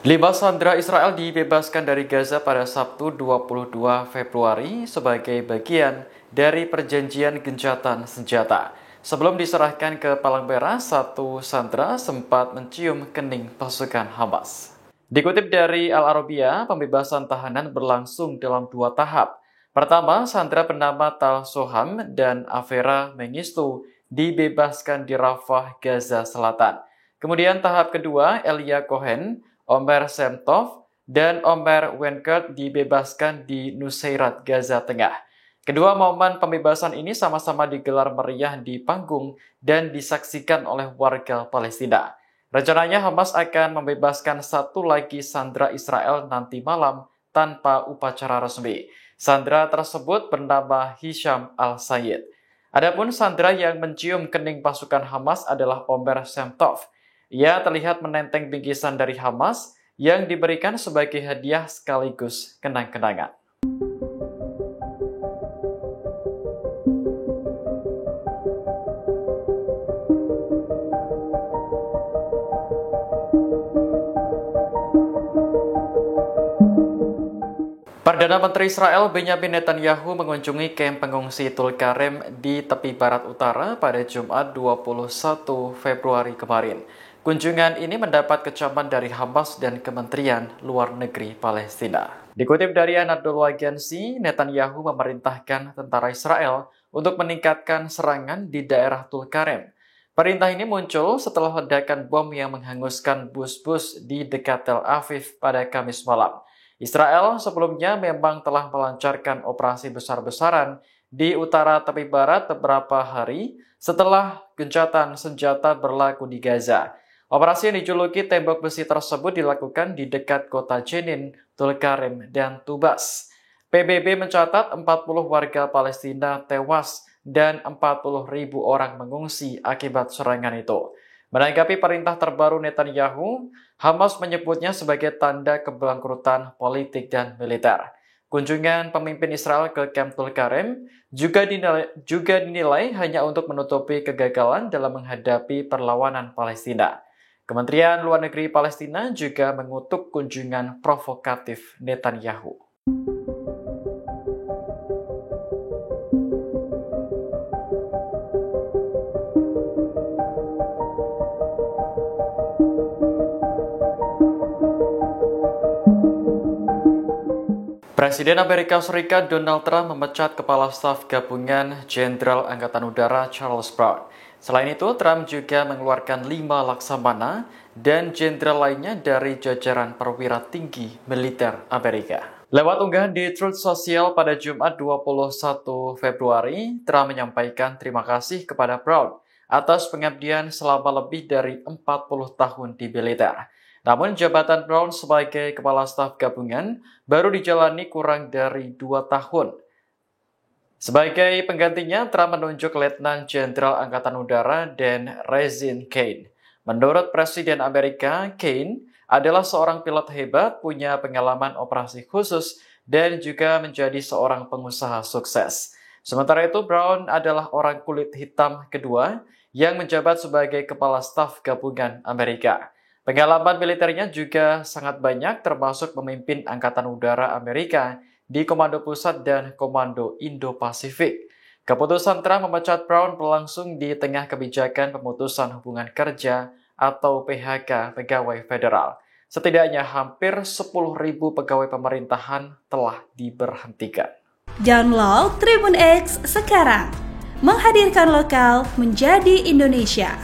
5 sandera Israel dibebaskan dari Gaza pada Sabtu 22 Februari sebagai bagian dari perjanjian gencatan senjata. Sebelum diserahkan ke Palang Merah, satu sandera sempat mencium kening pasukan Hamas. Dikutip dari Al Arabiya, pembebasan tahanan berlangsung dalam 2 tahap. Pertama, sandera bernama Tal Soham dan Avera Mengistu dibebaskan di Rafah, Gaza Selatan. Kemudian tahap kedua, Elia Cohen, Omer Semtov, dan Omer Wenkert dibebaskan di Nusairat, Gaza Tengah. Kedua momen pembebasan ini sama-sama digelar meriah di panggung dan disaksikan oleh warga Palestina. Rencananya Hamas akan membebaskan satu lagi sandera Israel nanti malam tanpa upacara resmi. Sandera tersebut bernama Hisham al-Sayyid. Adapun sandera yang mencium kening pasukan Hamas adalah Omer Semtov. Ia terlihat menenteng bingkisan dari Hamas yang diberikan sebagai hadiah sekaligus kenang-kenangan. Perdana Menteri Israel Benyamin Netanyahu mengunjungi kamp pengungsi Tulkarem di tepi barat utara pada Jumat 21 Februari kemarin. Kunjungan ini mendapat kecaman dari Hamas dan Kementerian Luar Negeri Palestina. Dikutip dari Anadolu Agency, Netanyahu memerintahkan tentara Israel untuk meningkatkan serangan di daerah Tulkarem. Perintah ini muncul setelah ledakan bom yang menghanguskan bus-bus di dekat Tel Aviv pada Kamis malam. Israel sebelumnya memang telah melancarkan operasi besar-besaran di utara tepi barat beberapa hari setelah gencatan senjata berlaku di Gaza. Operasi yang dijuluki tembok besi tersebut dilakukan di dekat kota Jenin, Tulkarem, dan Tubas. PBB mencatat 40 warga Palestina tewas dan 40.000 orang mengungsi akibat serangan itu. Menanggapi perintah terbaru Netanyahu, Hamas menyebutnya sebagai tanda kebangkrutan politik dan militer. Kunjungan pemimpin Israel ke kamp Tulkarem juga dinilai hanya untuk menutupi kegagalan dalam menghadapi perlawanan Palestina. Kementerian Luar Negeri Palestina juga mengutuk kunjungan provokatif Netanyahu. Presiden Amerika Serikat Donald Trump memecat Kepala Staf Gabungan Jenderal Angkatan Udara Charles Brown. Selain itu, Trump juga mengeluarkan 5 laksamana dan jenderal lainnya dari jajaran perwira tinggi militer Amerika. Lewat unggahan di Truth Social pada Jumat 21 Februari, Trump menyampaikan terima kasih kepada Brown atas pengabdian selama lebih dari 40 tahun di militer. Namun jabatan Brown sebagai Kepala Staf Gabungan baru dijalani kurang dari 2 tahun. Sebagai penggantinya, Trump menunjuk Letnan Jenderal Angkatan Udara Dan Rezin Kane. Menurut Presiden Amerika, Kane adalah seorang pilot hebat, punya pengalaman operasi khusus, dan juga menjadi seorang pengusaha sukses. Sementara itu, Brown adalah orang kulit hitam kedua yang menjabat sebagai Kepala Staf Gabungan Amerika. Pengalaman militernya juga sangat banyak, termasuk memimpin Angkatan Udara Amerika di Komando Pusat dan Komando Indo-Pasifik. Keputusan Trump memecat Brown berlangsung di tengah kebijakan pemutusan hubungan kerja atau PHK pegawai federal. Setidaknya hampir 10.000 pegawai pemerintahan telah diberhentikan. Download Tribun X sekarang, menghadirkan lokal menjadi Indonesia.